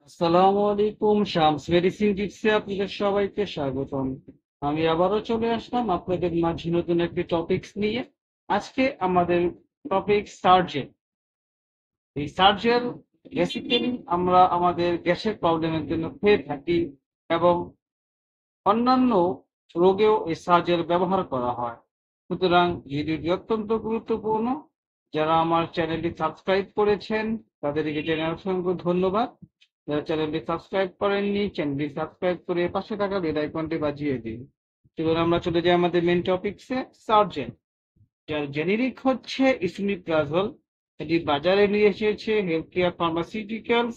আসসালামু আলাইকুম। শামস মেডিসিন টিপসে আপনাদের সবাইকে স্বাগতম। আমি আবারও চলে আসলাম আপনাদের মাঝে নতুন একটি টপিকস নিয়ে। আজকে আমাদের টপিক সার্জেল। এই সার্জেল বেসিক্যালি আমরা আমাদের গ্যাসের প্রবলেমের জন্য খেয়ে থাকি এবং অন্যান্য রোগেও এই সার্জেল ব্যবহার করা হয়। সুতরাং ভিডিওটি অত্যন্ত গুরুত্বপূর্ণ। যারা আমার চ্যানেলটি সাবস্ক্রাইব করেছেন তাদেরকে জানাই অসংখ্য ধন্যবাদ। যারা চ্যানেলটি সাবস্ক্রাইব করেননি চ্যানেলটি সাবস্ক্রাইব করে পাশে থাকা বেল আইকনটি বাজিয়ে দিন। এবার আমরা চলে যাই আমাদের মেন টপিকসে। সার্জেন, যার জেনেরিক হচ্ছে ইসমিপ্রাজল। এটি বাজারে নিয়ে এসেছে হেলথ কেয়ার ফার্মাসিউটিক্যালস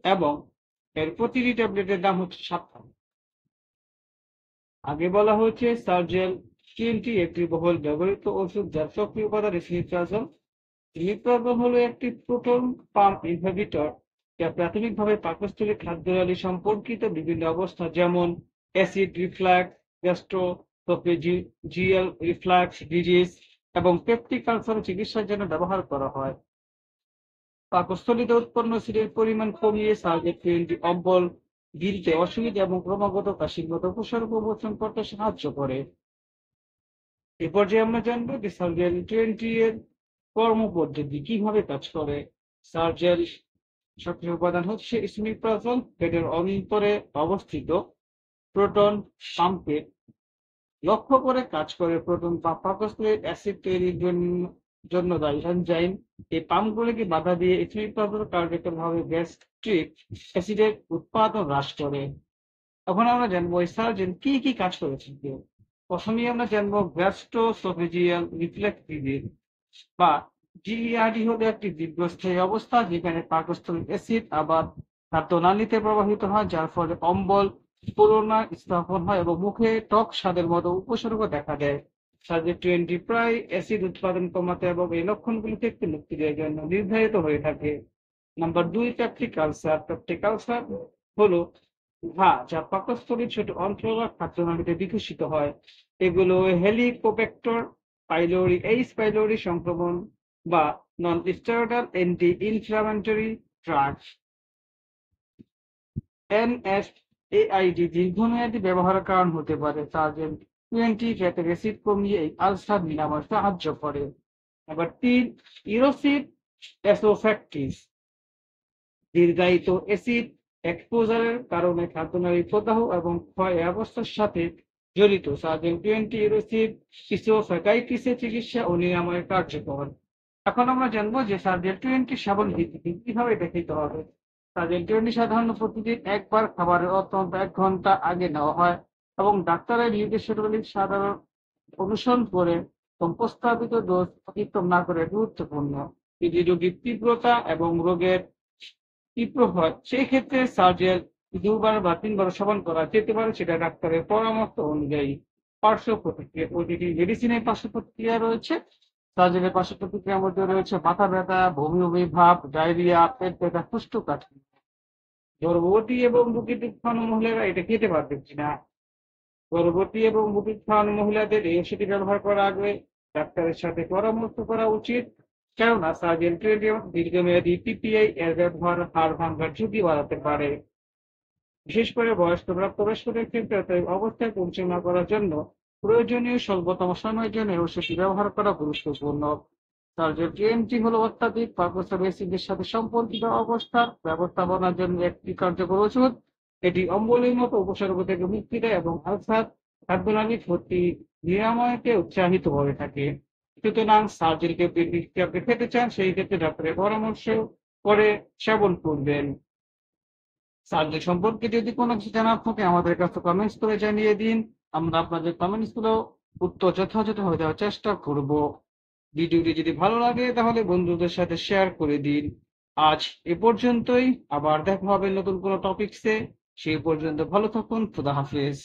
এবং এর প্রতিটি ট্যাবলেটের দাম হচ্ছে 7 টাকা। আগে বলা হয়েছে সার্জেল টিএনটি একটি বহুল ব্যবহৃত ওষুধ যার সক্রিয় উপাদান ইসমিপ্রাজল। ইমিপ্রাজল হলো একটি প্রোটন পাম্প ইনহিবিটর যা প্রাথমিকভাবে পাকস্থলী খাদ্যনালী সম্পর্কিত বিভিন্ন অবস্থা যেমন অ্যাসিড রিফ্লাক্স, গ্যাস্ট্রোএসোফেজিয়াল রিফ্লাক্স ডিজিজ এবং পেপটিক আলসার চিকিৎসার জন্য ব্যবহার করা হয়। পাকস্থলীতে উৎপন্ন অ্যাসিডের পরিমাণ কমিয়ে সার্জেন্টি অম্বল গিলতে অসুবিধা এবং ক্রমাগত কাশির মতো উপসর্গ উপশম করতে সাহায্য করে। এ পর্যায়ে আমরা জানবো যে সার্জেন্টি এর কর্মপদ্ধতি কিভাবে কাজ করে। সার্জেল সক্রিয় উপাদান হচ্ছে ইসমিপ্রাজল, পেটের অন্তরে অবস্থিত প্রোটন পাম্পে লক্ষ্য করে কাজ করে। প্রোটন পাম্প পাকস্থলীর অ্যাসিড তৈরির জন্য দায়ী এনজাইম এই পাম্পগুলিকে বাধা দিয়ে ইসমিপ্রাজল কার্যকরভাবে গ্যাস্ট্রিক অ্যাসিডের উৎপাদন হ্রাস করে। এখন আমরা জানবো এই সার্জেন কি কি কাজ করেছেন। প্রথমেই আমরা জানবো গ্যাস্ট্রোএসোফেজিয়াল রিফ্লেক্স ডিজিজ বা জিইআরডি হলো একটি দীর্ঘস্থায়ী অবস্থা যেখানে পাকস্থলীর অ্যাসিড আবার খাদ্যনালীতে প্রবাহিত হয়, যার ফলে অম্বল পুরোনা স্থাপন হয় এবং মুখে টক স্বাদের মতো উপসর্গ দেখা দেয়। সার্জেন্টি প্রায় অ্যাসিড উৎপাদন কমাতে এবং এই লক্ষণগুলি থেকে মুক্তি দেওয়ার জন্য নির্ধারিত হয়ে থাকে। Number 2, peptic ulcer. Peptic ulcer হলো ঘা যা পাকস্থলীর ছোট অন্ত্র বা খাদ্যনালীতে বিকশিত হয়। এগুলো হেলিকোব্যাক্টর পাইলোরি এইচ পাইলোরি সংক্রমণ বা non steroidal anti inflammatory drug NSAID দীর্ঘমেয়াদী ব্যবহারের কারণ হতে পারে। সার্জেন্টি ফ্যাটি অ্যাসিড কমিয়ে এই আলসার নিরাময় সাহায্য করে। Number 3, erosive oesophagitis. দীর্ঘায়িত অ্যাসিড এক্সপোজারের কারণে খাদ্যনালীর প্রদাহ এবং ক্ষয় এই অবস্থার সাথে জড়িত। সার্জেন্টি ইরোসিভ এসোফ্যাগাইটিসের চিকিৎসা ও নিরাময়ে কার্যকর। এখন আমরা জানবো যে সার্জেন্টি সেবন বিধি কিভাবে দেখিতে হবে। সার্জেন্টি সাধারণত প্রতিদিন একবার খাবারের অন্তত 1 ঘন্টা আগে নেওয়া হয় এবং ডাক্তারের নির্দেশাবলী সাধারণ অনুসরণ করে এবং প্রস্তাবিত ডোজ অতিক্রম না করে গুরুত্বপূর্ণ। যদি রোগীর তীব্রতা এবং রোগের তীব্র হয় সেই ক্ষেত্রে সার্জেল 2 বার বা 3 বার সেবন করা যেতে পারে, সেটা ডাক্তারের পরামর্শ অনুযায়ী। পার্শ্ব প্রতিক্রিয়া, প্রতিটি মেডিসিনের পার্শ্ব প্রতিক্রিয়া রয়েছে। সার্জেলের পার্শ্ব প্রতিক্রিয়ার মধ্যে রয়েছে মাথা ব্যথা, বমি বমি ভাব, ডায়রিয়া, পেট ব্যথা, কোষ্ঠকাঠিন্য। গর্ভবতী এবং বুকের খাওয়ানো মহিলারা এটা খেতে পারবেন কিনা। গর্ভবতী এবং বুকের খাওয়ানো মহিলাদের এই ওষুধটি ব্যবহার করার আগে ডাক্তারের সাথে পরামর্শ করা উচিত, কেননা সার্জেন্টি দীর্ঘমেয়াদী পিপিআই এর ব্যবহার হাড় ভাঙার ঝুঁকি বাড়াতে পারে। বিশেষ করে বয়স্ক প্রাপ্তবয়স্কদের ক্ষেত্রে তাই অবস্থায় পরিচালনা করার জন্য প্রয়োজনীয় স্বল্পতম সময়ের জন্য এই ওষুধটি ব্যবহার করা গুরুত্বপূর্ণ। সার্জেন্টি হলো অত্যাধিক পাকস্থলী অ্যাসিডের সাথে সম্পর্কিত অবস্থার ব্যবস্থাপনার জন্য একটি কার্যকর ওষুধ। এটি অম্বলের মতো উপসর্গ থেকে মুক্তি দেয় এবং আলসার, খাদ্যনালী ক্ষতি নিরাময়কে উৎসাহিত করে থাকে। সুতরাং সার্জেলকে আপনি খেতে চান সেই ক্ষেত্রে ডাক্তারের পরামর্শ করে সেবন করবেন। সার্জেল সম্পর্কে যদি কোনো কিছু জানার থাকে আমাদের কাছে কমেন্টস করে জানিয়ে দিন। আমরা আপনাদের কমেন্টস গুলো উত্তর যথাযথভাবে দেওয়ার চেষ্টা করব। ভিডিওটি যদি ভালো লাগে তাহলে বন্ধুদের সাথে শেয়ার করে দিন। আজ এ পর্যন্তই, আবার দেখা হবে নতুন কোনো টপিকসে। সেই পর্যন্ত ভালো থাকুন। খোদা হাফেজ।